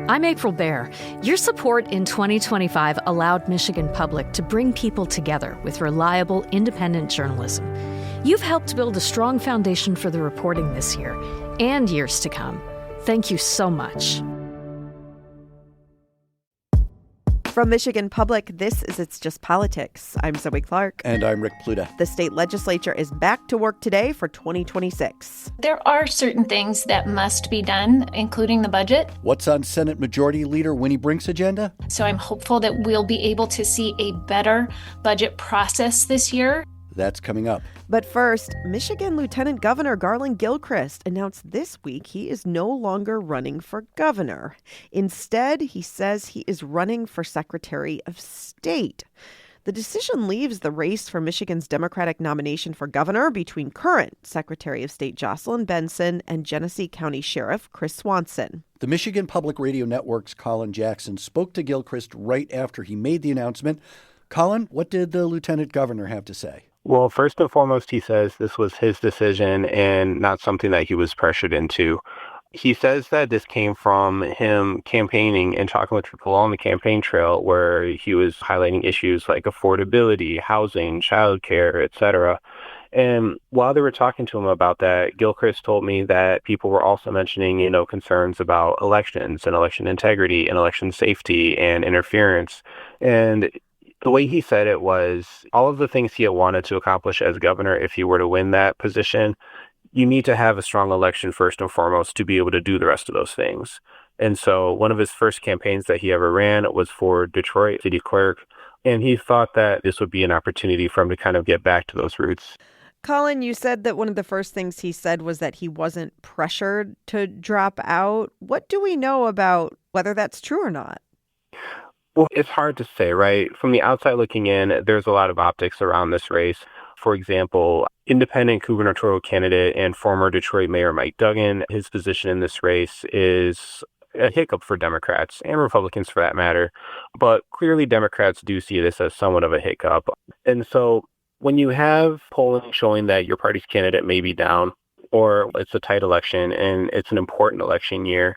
I'm April Baer. Your support in 2025 allowed Michigan Public to bring people together with reliable, independent journalism. You've helped build a strong foundation for the reporting this year and years to come. Thank you so much. From Michigan Public, this is It's Just Politics. I'm Zoe Clark. And I'm Rick Pluta. The state legislature is back to work today for 2026. There are certain things that must be done, including the budget. What's on Senate Majority Leader Winnie Brinks' agenda? So I'm hopeful that we'll be able to see a better budget process this year. That's coming up. But first, Michigan Lieutenant Governor Garlin Gilchrist announced this week he is no longer running for governor. Instead, he says he is running for Secretary of State. The decision leaves the race for Michigan's Democratic nomination for governor between current Secretary of State Jocelyn Benson and Genesee County Sheriff Chris Swanson. The Michigan Public Radio Network's Colin Jackson spoke to Gilchrist right after he made the announcement. Colin, what did the lieutenant governor have to say? Well, first and foremost, he says this was his decision and not something that he was pressured into. He says that this came from him campaigning and talking with people on the campaign trail where he was highlighting issues like affordability, housing, childcare, etc. And while they were talking to him about that, Gilchrist told me that people were also mentioning, concerns about elections and election integrity and election safety and interference. And the way he said it was all of the things he had wanted to accomplish as governor, if he were to win that position, you need to have a strong election first and foremost to be able to do the rest of those things. And so one of his first campaigns that he ever ran was for Detroit city clerk. And he thought that this would be an opportunity for him to kind of get back to those roots. Colin, you said that one of the first things he said was that he wasn't pressured to drop out. What do we know about whether that's true or not? Well, it's hard to say, right? From the outside looking in, there's a lot of optics around this race. For example, independent gubernatorial candidate and former Detroit Mayor Mike Duggan, his position in this race is a hiccup for Democrats and Republicans for that matter. But clearly Democrats do see this as somewhat of a hiccup. And so when you have polling showing that your party's candidate may be down, or it's a tight election and it's an important election year,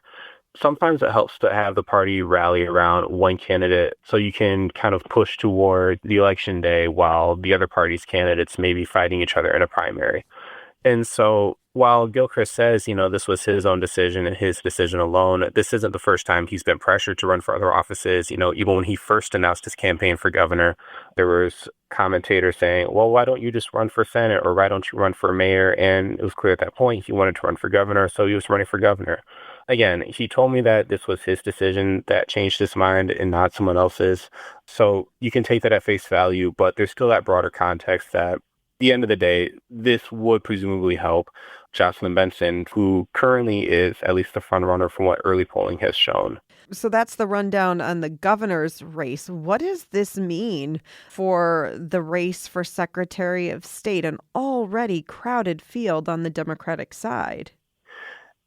sometimes it helps to have the party rally around one candidate so you can kind of push toward the election day while the other party's candidates may be fighting each other in a primary. And so while Gilchrist says, this was his own decision and his decision alone, this isn't the first time he's been pressured to run for other offices. Even when he first announced his campaign for governor, there was commentators saying, well, why don't you just run for Senate or why don't you run for mayor? And it was clear at that point he wanted to run for governor, so he was running for governor. Again, he told me that this was his decision that changed his mind and not someone else's. So you can take that at face value, but there's still that broader context that at the end of the day, this would presumably help Jocelyn Benson, who currently is at least the front runner from what early polling has shown. So that's the rundown on the governor's race. What does this mean for the race for Secretary of State, an already crowded field on the Democratic side?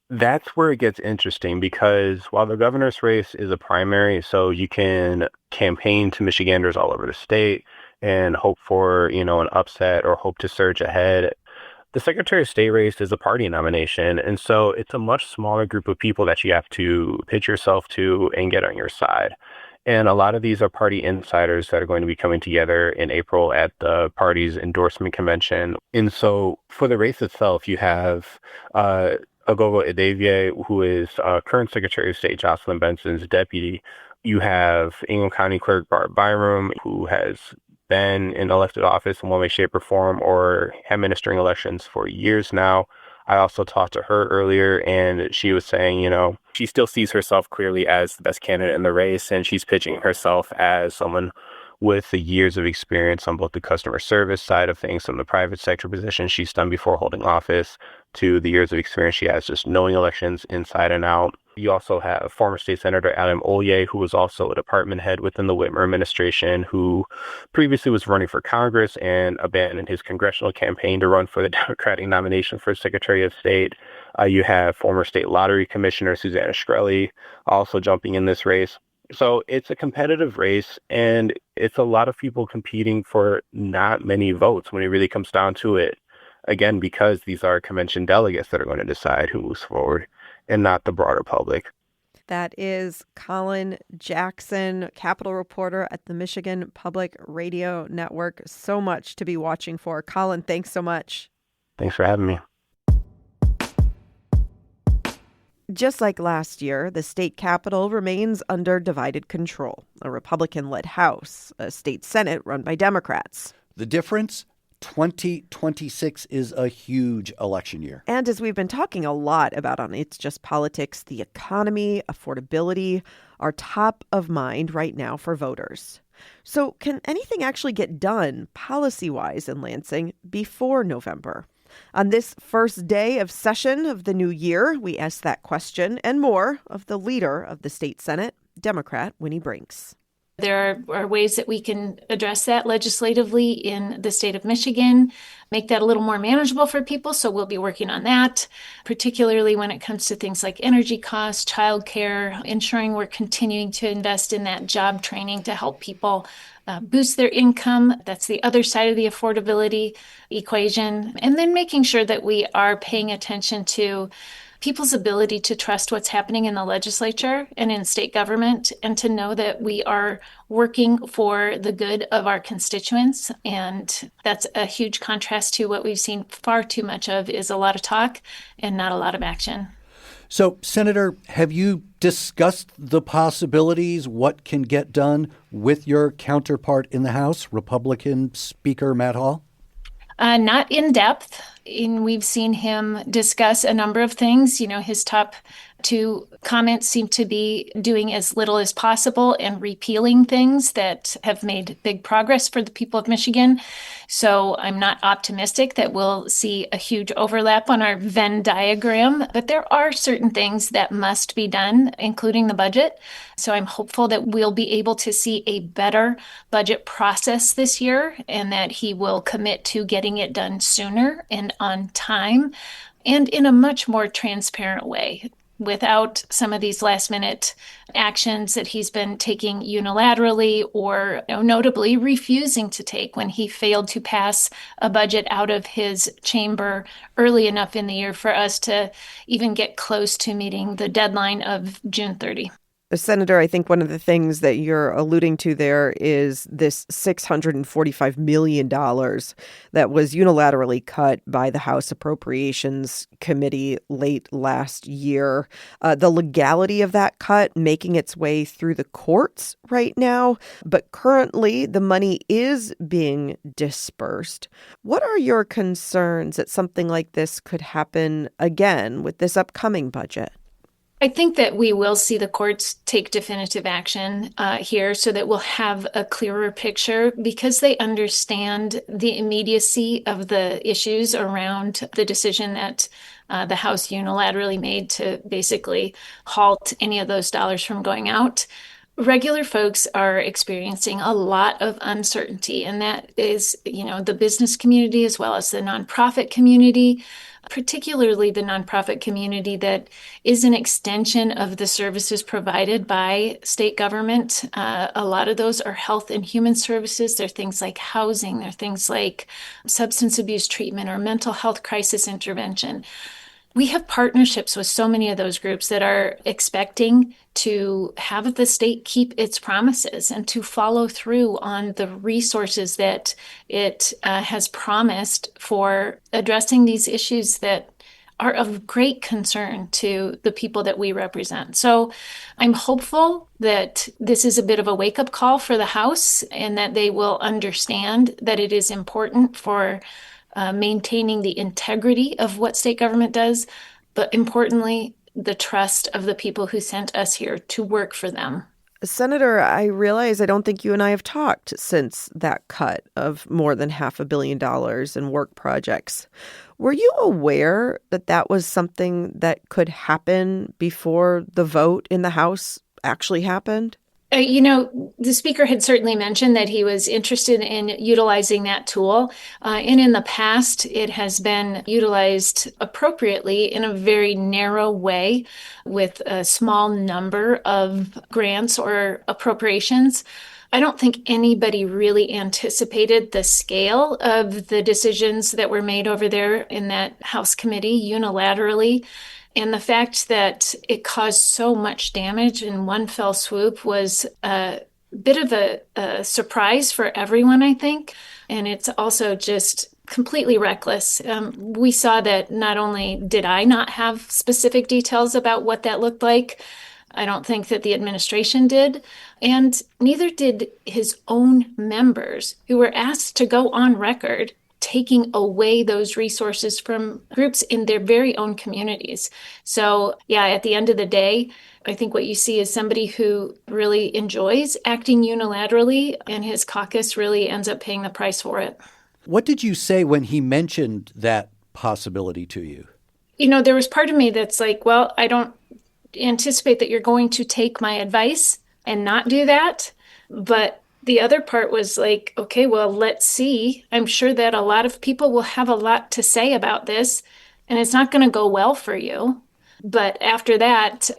That's where it gets interesting because while the governor's race is a primary, so you can campaign to Michiganders all over the state and hope for, an upset or hope to surge ahead. The Secretary of State race is a party nomination, and so it's a much smaller group of people that you have to pitch yourself to and get on your side. And a lot of these are party insiders that are going to be coming together in April at the party's endorsement convention. And so for the race itself, you have Agogo Edevie, who is current Secretary of State Jocelyn Benson's deputy. You have Ingham County Clerk Barb Byram, who has been in elected office in one way, shape, or form, or administering elections for years now. I also talked to her earlier, and she was saying, she still sees herself clearly as the best candidate in the race, and she's pitching herself as someone with the years of experience on both the customer service side of things from the private sector position she's done before holding office to the years of experience she has just knowing elections inside and out. You also have former State Senator Adam Olye, who was also a department head within the Whitmer administration, who previously was running for Congress and abandoned his congressional campaign to run for the Democratic nomination for Secretary of State. You have former State Lottery Commissioner Susanna Shkreli also jumping in this race. So it's a competitive race, and it's a lot of people competing for not many votes when it really comes down to it. Again, because these are convention delegates that are going to decide who moves forward and not the broader public. That is Colin Jackson, Capitol reporter at the Michigan Public Radio Network. So much to be watching for. Colin, thanks so much. Thanks for having me. Just like last year, the state capitol remains under divided control. A Republican-led House, a state Senate run by Democrats. The difference? 2026 is a huge election year. And as we've been talking a lot about on It's Just Politics, the economy, affordability are top of mind right now for voters. So can anything actually get done policy-wise in Lansing before November? On this first day of session of the new year, we asked that question and more of the leader of the state Senate, Democrat Winnie Brinks. There are ways that we can address that legislatively in the state of Michigan, make that a little more manageable for people. So we'll be working on that, particularly when it comes to things like energy costs, childcare, ensuring we're continuing to invest in that job training to help people boost their income. That's the other side of the affordability equation. And then making sure that we are paying attention to people's ability to trust what's happening in the legislature and in state government, and to know that we are working for the good of our constituents. And that's a huge contrast to what we've seen far too much of, is a lot of talk and not a lot of action. So, Senator, have you discussed the possibilities, what can get done with your counterpart in the House, Republican Speaker Matt Hall? Not in depth. We've seen him discuss a number of things. His top two comments seem to be doing as little as possible and repealing things that have made big progress for the people of Michigan. So I'm not optimistic that we'll see a huge overlap on our Venn diagram, but there are certain things that must be done, including the budget. So I'm hopeful that we'll be able to see a better budget process this year, and that he will commit to getting it done sooner and on time and in a much more transparent way, without some of these last minute actions that he's been taking unilaterally, or notably refusing to take when he failed to pass a budget out of his chamber early enough in the year for us to even get close to meeting the deadline of June 30. Senator, I think one of the things that you're alluding to there is this $645 million that was unilaterally cut by the House Appropriations Committee late last year. The legality of that cut making its way through the courts right now, but currently the money is being dispersed. What are your concerns that something like this could happen again with this upcoming budget? I think that we will see the courts take definitive action here, so that we'll have a clearer picture, because they understand the immediacy of the issues around the decision that the House unilaterally made to basically halt any of those dollars from going out. Regular folks are experiencing a lot of uncertainty, and that is, the business community as well as the nonprofit community, particularly the nonprofit community that is an extension of the services provided by state government. A lot of those are health and human services. They're things like housing. They're things like substance abuse treatment or mental health crisis intervention. We have partnerships with so many of those groups that are expecting to have the state keep its promises and to follow through on the resources that it has promised for addressing these issues that are of great concern to the people that we represent. So I'm hopeful that this is a bit of a wake-up call for the House, and that they will understand that it is important for maintaining the integrity of what state government does, but importantly, the trust of the people who sent us here to work for them. Senator, I realize I don't think you and I have talked since that cut of more than $500 million in work projects. Were you aware that that was something that could happen before the vote in the House actually happened? The speaker had certainly mentioned that he was interested in utilizing that tool. And in the past, it has been utilized appropriately in a very narrow way with a small number of grants or appropriations. I don't think anybody really anticipated the scale of the decisions that were made over there in that House committee unilaterally. And the fact that it caused so much damage in one fell swoop was a bit of a surprise for everyone, I think. And it's also just completely reckless. We saw that not only did I not have specific details about what that looked like, I don't think that the administration did, and neither did his own members who were asked to go on record taking away those resources from groups in their very own communities. So, yeah, at the end of the day, I think what you see is somebody who really enjoys acting unilaterally, and his caucus really ends up paying the price for it. What did you say when he mentioned that possibility to you? There was part of me that's like, well, I don't anticipate that you're going to take my advice and not do that. But the other part was like, okay, well, let's see. I'm sure that a lot of people will have a lot to say about this, and it's not going to go well for you. But after that,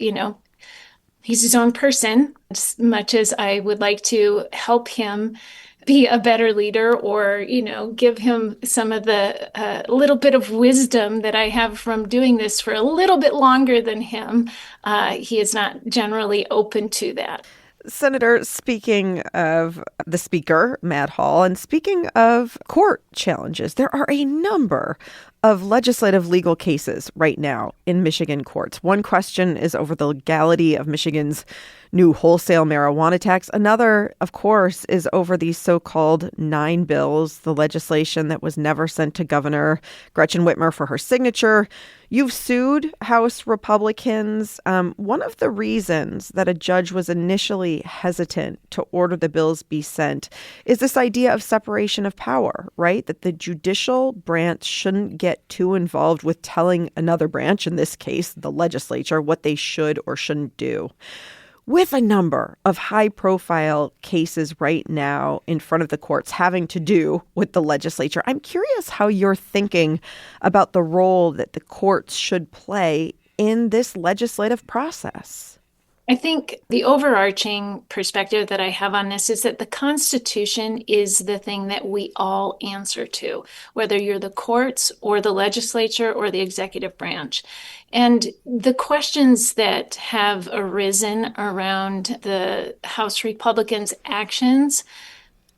he's his own person. As much as I would like to help him be a better leader, or, give him some of the little bit of wisdom that I have from doing this for a little bit longer than him, he is not generally open to that. Senator, speaking of the Speaker, Matt Hall, and speaking of court challenges, there are a number of legislative legal cases right now in Michigan courts. One question is over the legality of Michigan's new wholesale marijuana tax. Another, of course, is over these so-called 9 bills, the legislation that was never sent to Governor Gretchen Whitmer for her signature. You've sued House Republicans. One of the reasons that a judge was initially hesitant to order the bills be sent is this idea of separation of power, right? That the judicial branch shouldn't get too involved with telling another branch, in this case, the legislature, what they should or shouldn't do. With a number of high-profile cases right now in front of the courts having to do with the legislature, I'm curious how you're thinking about the role that the courts should play in this legislative process. I think the overarching perspective that I have on this is that the Constitution is the thing that we all answer to, whether you're the courts or the legislature or the executive branch. And the questions that have arisen around the House Republicans' actions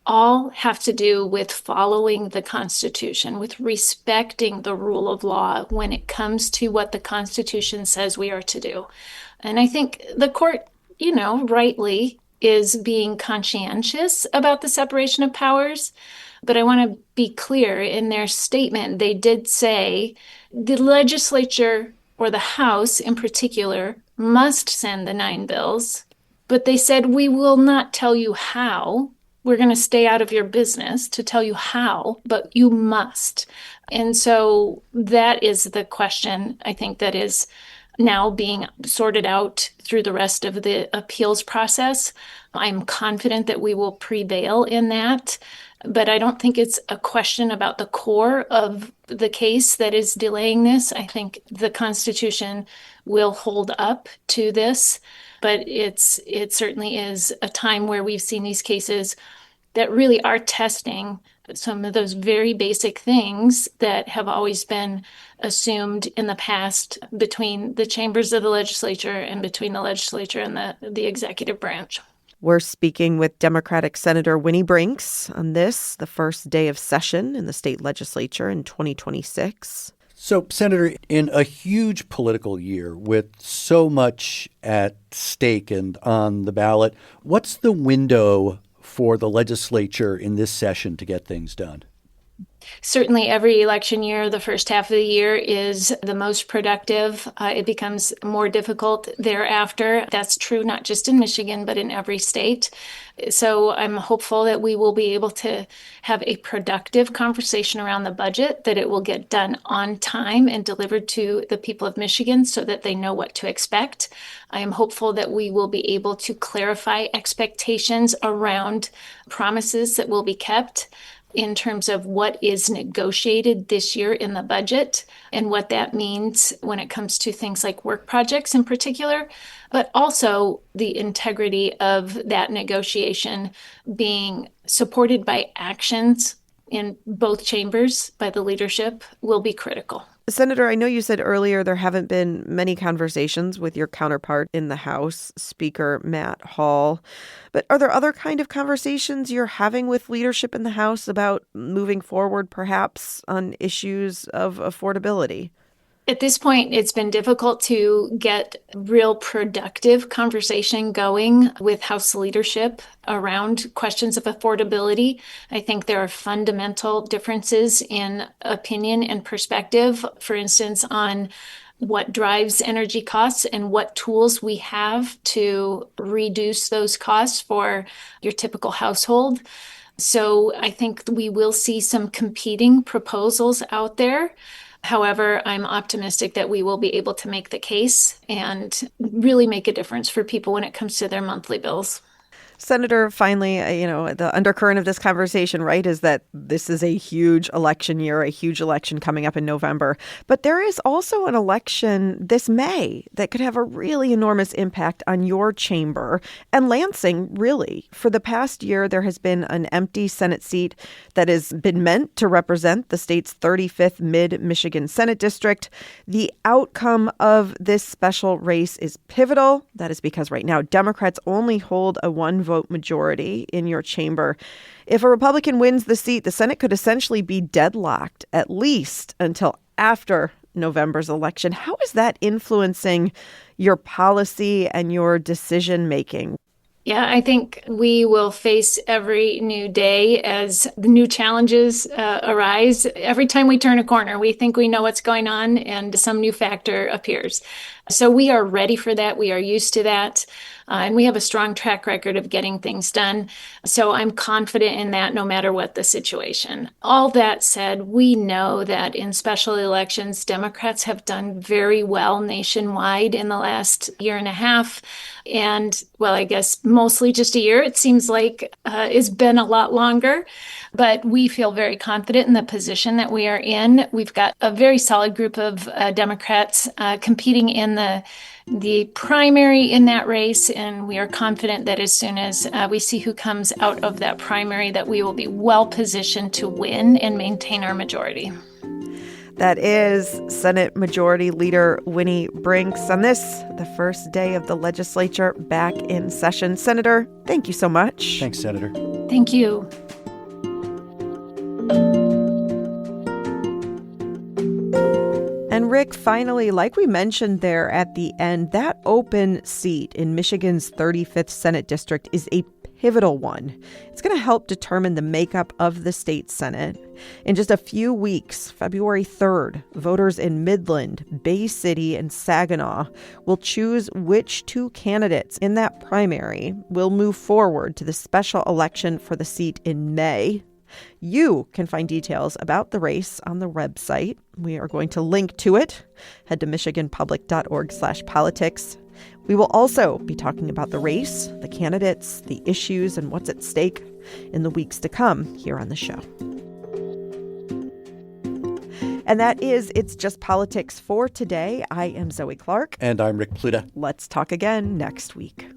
all have to do with following the Constitution, with respecting the rule of law when it comes to what the Constitution says we are to do. And I think the court, rightly is being conscientious about the separation of powers. But I want to be clear, in their statement, they did say the legislature, or the House in particular, must send the 9 bills. But they said, we will not tell you how. We're going to stay out of your business to tell you how, but you must. And so that is the question, I think, that is now being sorted out through the rest of the appeals process. I'm confident that we will prevail in that, but I don't think it's a question about the core of the case that is delaying this. I think the Constitution will hold up to this, but it certainly is a time where we've seen these cases that really are testing some of those very basic things that have always been assumed in the past between the chambers of the legislature and between the legislature and the executive branch. We're speaking with Democratic Senator Winnie Brinks on this, the first day of session in the state legislature in 2026. So, Senator, in a huge political year with so much at stake and on the ballot, what's the window for the legislature in this session to get things done? Certainly every election year, the first half of the year is the most productive. It becomes more difficult thereafter. That's true not just in Michigan, but in every state. So I'm hopeful that we will be able to have a productive conversation around the budget, that it will get done on time and delivered to the people of Michigan so that they know what to expect. I am hopeful that we will be able to clarify expectations around promises that will be kept in terms of what is negotiated this year in the budget and what that means when it comes to things like work projects in particular, but also the integrity of that negotiation being supported by actions in both chambers by the leadership will be critical. Senator, I know you said earlier there haven't been many conversations with your counterpart in the House, Speaker Matt Hall. But are there other kind of conversations you're having with leadership in the House about moving forward, perhaps, on issues of affordability? At this point, it's been difficult to get real productive conversation going with House leadership around questions of affordability. I think there are fundamental differences in opinion and perspective, for instance, on what drives energy costs and what tools we have to reduce those costs for your typical household. So I think we will see some competing proposals out there. However, I'm optimistic that we will be able to make the case and really make a difference for people when it comes to their monthly bills. Senator, finally, the undercurrent of this conversation, right, is that this is a huge election year, a huge election coming up in November. But there is also an election this May that could have a really enormous impact on your chamber and Lansing, really. For the past year, there has been an empty Senate seat that has been meant to represent the state's 35th Mid-Michigan Senate District. The outcome of this special race is pivotal. That is because right now, Democrats only hold a one-vote majority in your chamber. If a Republican wins the seat, the Senate could essentially be deadlocked at least until after November's election. How is that influencing your policy and your decision making? Yeah, I think we will face every new day as the new challenges arise. Every time we turn a corner, we think we know what's going on and some new factor appears. So we are ready for that. We are used to that. And we have a strong track record of getting things done. So I'm confident in that no matter what the situation. All that said, we know that in special elections, Democrats have done very well nationwide in the last year and a half. And, well, I guess mostly just a year. It seems like it's been a lot longer. But we feel very confident in the position that we are in. We've got a very solid group of Democrats competing in the primary in that race, and we are confident that as soon as we see who comes out of that primary, that we will be well positioned to win and maintain our majority. That is Senate Majority Leader Winnie Brinks on this, the first day of the legislature back in session. Senator, thank you so much. Thanks, Senator. Thank you. And Rick, finally, like we mentioned there at the end, that open seat in Michigan's 35th Senate District is a pivotal one. It's going to help determine the makeup of the state Senate. In just a few weeks, February 3rd, voters in Midland, Bay City, and Saginaw will choose which two candidates in that primary will move forward to the special election for the seat in May. You can find details about the race on the website. We are going to link to it. Head to michiganpublic.org/politics. We will also be talking about the race, the candidates, the issues, and what's at stake in the weeks to come here on the show. And that is It's Just Politics for today. I am Zoe Clark. And I'm Rick Pluta. Let's talk again next week.